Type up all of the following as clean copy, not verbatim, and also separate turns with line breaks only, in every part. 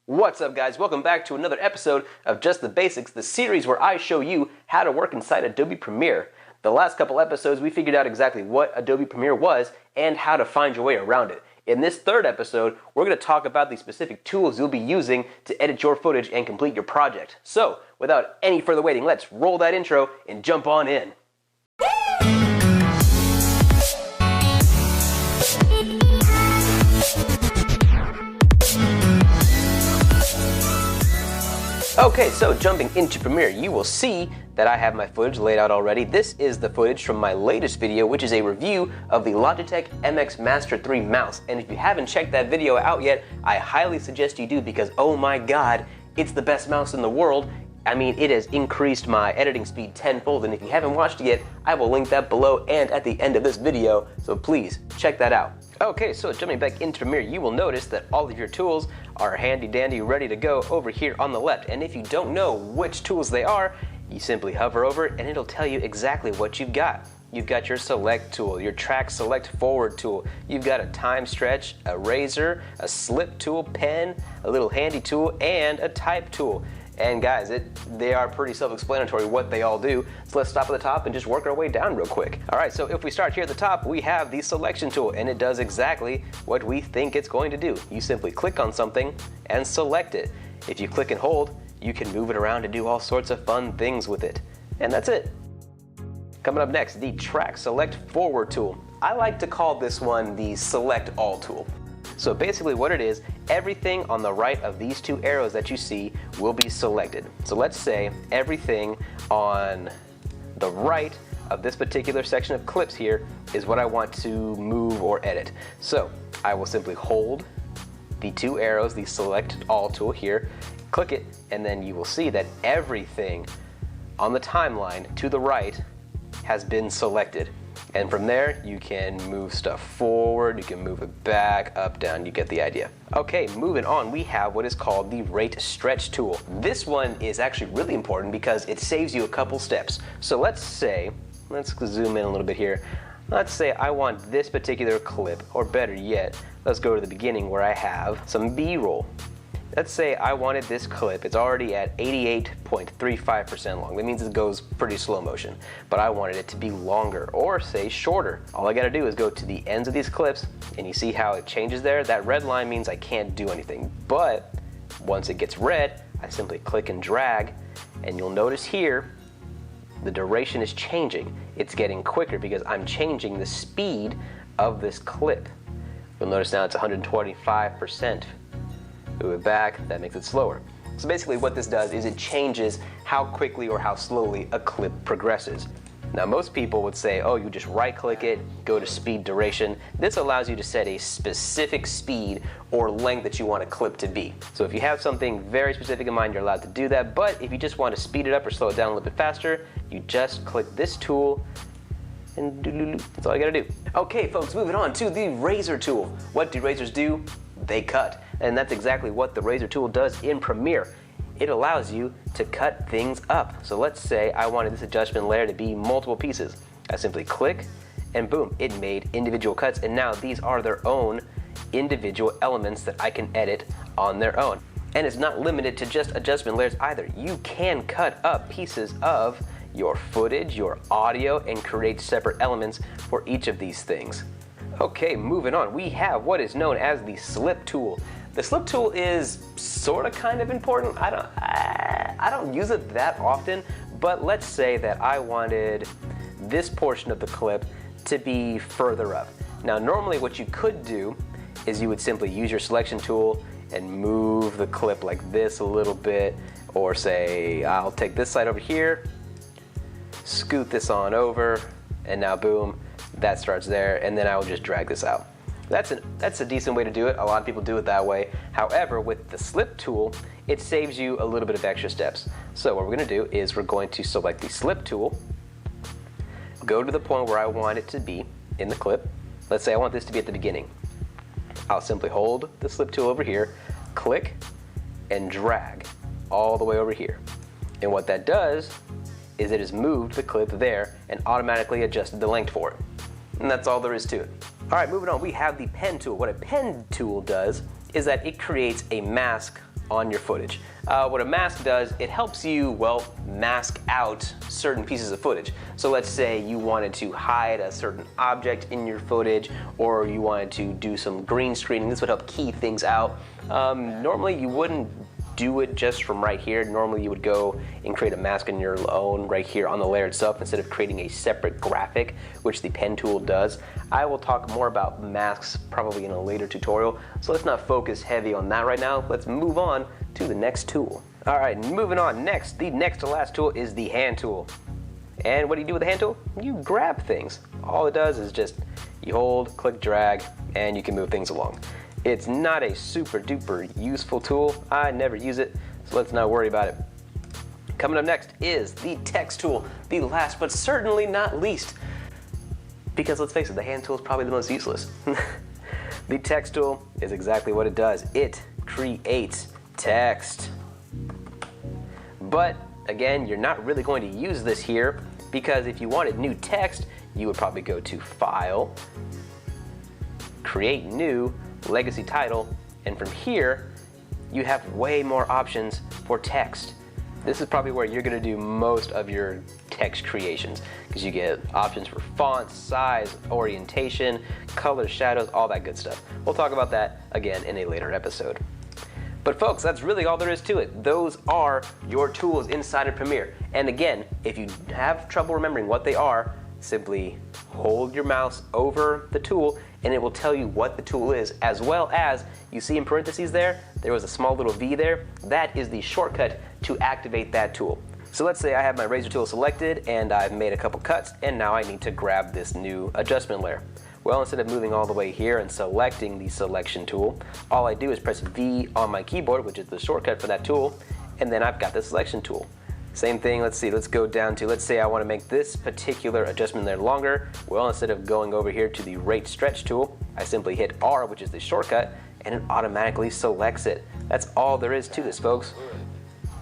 What's up, guys? Welcome back to another episode of Just the Basics, the series where I show you how to work inside Adobe Premiere. The last couple episodes, we figured out exactly what Adobe Premiere was and how to find your way around it. In this third episode, we're going to talk about the specific tools you'll be using to edit your footage and complete your project. So, without any further waiting, let's roll that intro and jump on in. Okay, so jumping into Premiere, you will see that I have my footage laid out already. This is the footage from my latest video, which is a review of the Logitech MX Master 3 mouse. And if you haven't checked that video out yet, I highly suggest you do because, oh my god, it's the best mouse in the world. I mean, it has increased my editing speed tenfold, and if you haven't watched it yet, I will link that below and at the end of this video, so please check that out. Okay, so jumping back into Premiere, you will notice that all of your tools are handy dandy ready to go over here on the left. And if you don't know which tools they are, you simply hover over it and it'll tell you exactly what you've got. You've got your select tool, your track select forward tool, you've got a time stretch, a razor, a slip tool, pen, a little handy tool, and a type tool. And guys, they are pretty self-explanatory what they all do. So let's stop at the top and just work our way down real quick. All right, so if we start here at the top, we have the selection tool, and it does exactly what we think it's going to do. You simply click on something and select it. If you click and hold, you can move it around and do all sorts of fun things with it. And that's it. Coming up next, the track select forward tool. I like to call this one the select all tool. So basically what it is, everything on the right of these two arrows that you see will be selected. So let's say everything on the right of this particular section of clips here is what I want to move or edit. So I will simply hold the two arrows, the select all tool here, click it, and then you will see that everything on the timeline to the right has been selected. And from there, you can move stuff forward, you can move it back, up, down, you get the idea. Okay, moving on, we have what is called the rate stretch tool. This one is actually really important because it saves you a couple steps. So let's zoom in a little bit here. Let's say I want this particular clip, or better yet, let's go to the beginning where I have some B-roll. Let's say I wanted this clip, it's already at 88.35% long. That means it goes pretty slow motion, but I wanted it to be longer, or say shorter. All I gotta do is go to the ends of these clips, and you see how it changes there? That red line means I can't do anything, but once it gets red, I simply click and drag, and you'll notice here, the duration is changing. It's getting quicker because I'm changing the speed of this clip. You'll notice now it's 125%. Move it back, that makes it slower. So basically what this does is it changes how quickly or how slowly a clip progresses. Now most people would say, oh, you just right click it, go to speed duration. This allows you to set a specific speed or length that you want a clip to be. So if you have something very specific in mind, you're allowed to do that, but if you just want to speed it up or slow it down a little bit faster, you just click this tool and that's all you gotta do. Okay folks, moving on to the razor tool. What do razors do? They cut. And that's exactly what the razor tool does in Premiere. It allows you to cut things up. So let's say I wanted this adjustment layer to be multiple pieces. I simply click and boom, it made individual cuts, and now these are their own individual elements that I can edit on their own. And it's not limited to just adjustment layers either. You can cut up pieces of your footage, your audio, and create separate elements for each of these things. Okay, moving on, we have what is known as the slip tool. The slip tool is sort of kind of important. I don't use it that often, but let's say that I wanted this portion of the clip to be further up. Now normally what you could do is you would simply use your selection tool and move the clip like this a little bit, or say I'll take this side over here, scoot this on over, and now boom, that starts there, and then I will just drag this out. That's a decent way to do it. A lot of people do it that way. However, with the slip tool, it saves you a little bit of extra steps. So what we're gonna do is we're going to select the slip tool, go to the point where I want it to be in the clip. Let's say I want this to be at the beginning. I'll simply hold the slip tool over here, click, and drag all the way over here. And what that does is it has moved the clip there and automatically adjusted the length for it. And that's all there is to it. All right, moving on, we have the pen tool. What a pen tool does is that it creates a mask on your footage. What a mask does, it helps you, well, mask out certain pieces of footage. So let's say you wanted to hide a certain object in your footage, or you wanted to do some green screening. This would help key things out. Normally you wouldn't do it just from right here. Normally you would go and create a mask on your own right here on the layer itself instead of creating a separate graphic, which the pen tool does. I will talk more about masks probably in a later tutorial, so let's not focus heavy on that right now. Let's move on to the next tool. All right, moving on next, the next to last tool is the hand tool. And what do you do with the hand tool? You grab things. All it does is just you hold, click, drag, and you can move things along. It's not a super duper useful tool. I never use it, so let's not worry about it. Coming up next is the text tool, the last but certainly not least. Because let's face it, the hand tool is probably the most useless. The text tool is exactly what it does. It creates text. But again, you're not really going to use this here, because if you wanted new text, you would probably go to File, Create New, Legacy Title, and from here you have way more options for text. This is probably where you're going to do most of your text creations, because you get options for font, size, orientation, color, shadows, all that good stuff. We'll talk about that again in a later episode. But folks, that's really all there is to it. Those are your tools inside of Premiere. And again, if you have trouble remembering what they are, simply hold your mouse over the tool and it will tell you what the tool is, as well as, you see in parentheses there was a small little V there. That is the shortcut to activate that tool. So let's say I have my razor tool selected and I've made a couple cuts, and now I need to grab this new adjustment layer. Well, instead of moving all the way here and selecting the selection tool, all I do is press V on my keyboard, which is the shortcut for that tool, and then I've got the selection tool. Same thing, let's go down to, let's say I want to make this particular adjustment layer longer. Well, instead of going over here to the rate stretch tool, I simply hit R, which is the shortcut, and it automatically selects it. That's all there is to this, folks.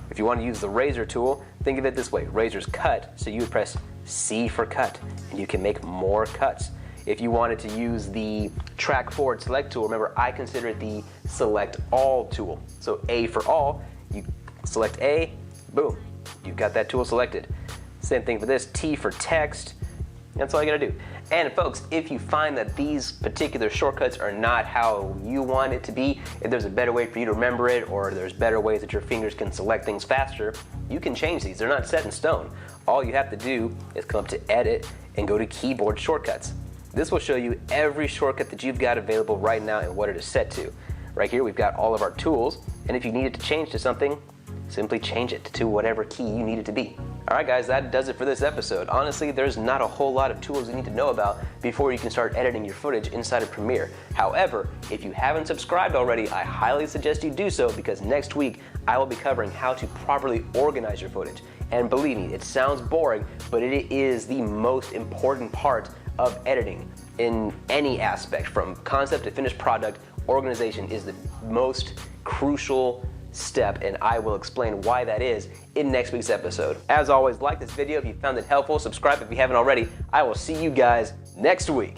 If you want to use the razor tool, think of it this way. Razor's cut, so you would press C for cut, and you can make more cuts. If you wanted to use the track forward select tool, remember I consider it the select all tool. So A for all, you select A, boom, you've got that tool selected. Same thing for this, T for text, that's all you gotta do. And folks, if you find that these particular shortcuts are not how you want it to be, if there's a better way for you to remember it, or there's better ways that your fingers can select things faster, you can change these. They're not set in stone. All you have to do is come up to Edit and go to Keyboard Shortcuts. This will show you every shortcut that you've got available right now and what it is set to. Right here we've got all of our tools, and if you need it to change to something, simply change it to whatever key you need it to be. Alright guys, that does it for this episode. Honestly, there's not a whole lot of tools you need to know about before you can start editing your footage inside of Premiere. However, if you haven't subscribed already, I highly suggest you do so, because next week I will be covering how to properly organize your footage. And believe me, it sounds boring, but it is the most important part of editing in any aspect. From concept to finished product, organization is the most crucial step, and I will explain why that is in next week's episode. As always, like this video if you found it helpful, subscribe if you haven't already. I will see you guys next week.